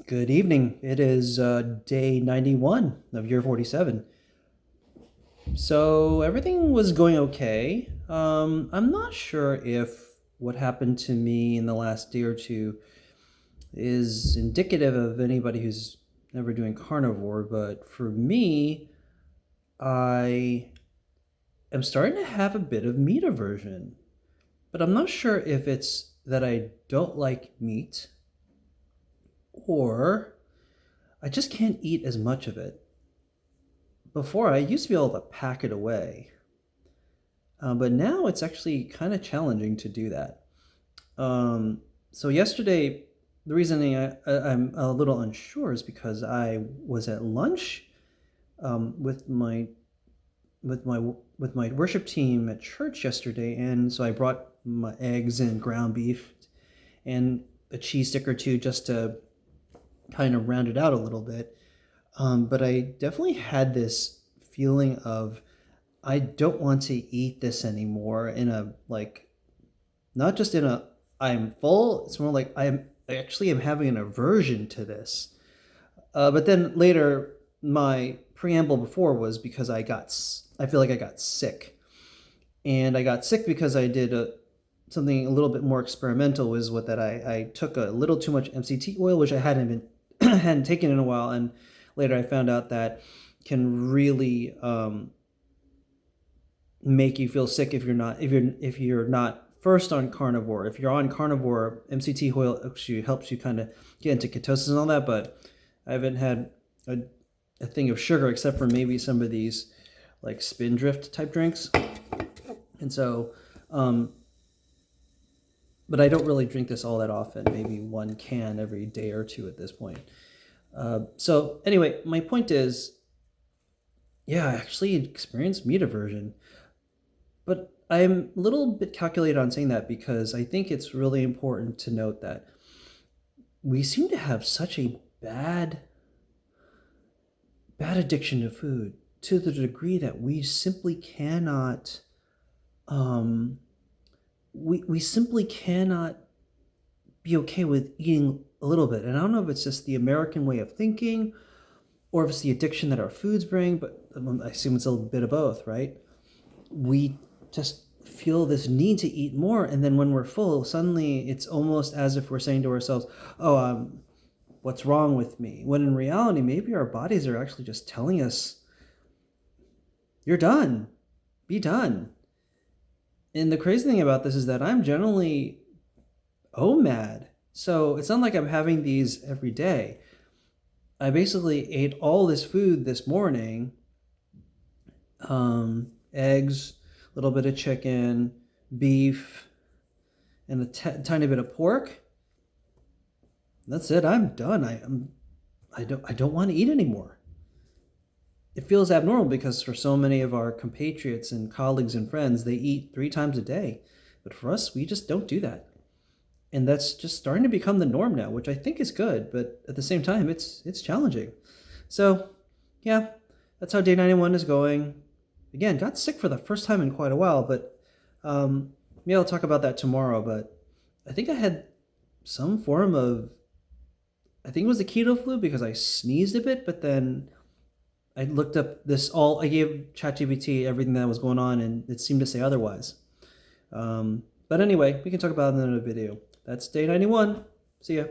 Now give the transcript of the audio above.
Good evening. It is day 91 of year 47. So everything was going okay. I'm not sure if what happened to me in the last day or two is indicative of anybody who's never doing carnivore, but for me, I am starting to have a bit of meat aversion. But I'm not sure if it's that I don't like meat or I just can't eat as much of it. Before, I used to be able to pack it away, but now it's actually kind of challenging to do that. So yesterday, the reason I'm a little unsure is because I was at lunch with my worship team at church yesterday, and so I brought my eggs and ground beef and a cheese stick or two just to kind of round it out a little bit. But I definitely had this feeling of I don't want to eat this anymore in a like not just in a I'm full. It's more like I actually am having an aversion to this. But then later, my preamble before was because I feel like I got sick, and I got sick because I did something a little bit more experimental. Was what that I took a little too much MCT oil, which I hadn't taken in a while, and later I found out that can really make you feel sick if you're not first on carnivore. If you're on carnivore, MCT oil actually helps you kind of get into ketosis and all that. But I haven't had a thing of sugar except for maybe some of these like Spindrift type drinks, and so. But I don't really drink this all that often. Maybe one can every day or two at this point. So anyway, my point is, yeah, I actually experienced meat aversion, but I'm a little bit calculated on saying that because I think it's really important to note that we seem to have such a bad addiction to food to the degree that we simply cannot we simply cannot be okay with eating a little bit. And I don't know if it's just the American way of thinking or if it's the addiction that our foods bring, but I assume it's a little bit of both, right? We just feel this need to eat more, and then when we're full, suddenly it's almost as if we're saying to ourselves, oh, what's wrong with me? When in reality, maybe our bodies are actually just telling us, you're done, be done. And the crazy thing about this is that I'm generally OMAD. So it's not like I'm having these every day. I basically ate all this food this morning, eggs, a little bit of chicken, beef, and a tiny bit of pork. That's it. I'm done. I don't want to eat anymore. It feels abnormal because for so many of our compatriots and colleagues and friends, they eat 3 times a day. But for us, we just don't do that. And that's just starting to become the norm now, which I think is good, but at the same time, it's challenging. So, yeah, that's how day 91 is going. Again, got sick for the first time in quite a while, but maybe I'll talk about that tomorrow. But I think I had some form of, I think it was the keto flu because I sneezed a bit, but then I looked up I gave ChatGPT everything that was going on, and it seemed to say otherwise. But anyway, we can talk about it in another video. That's day 91. See ya.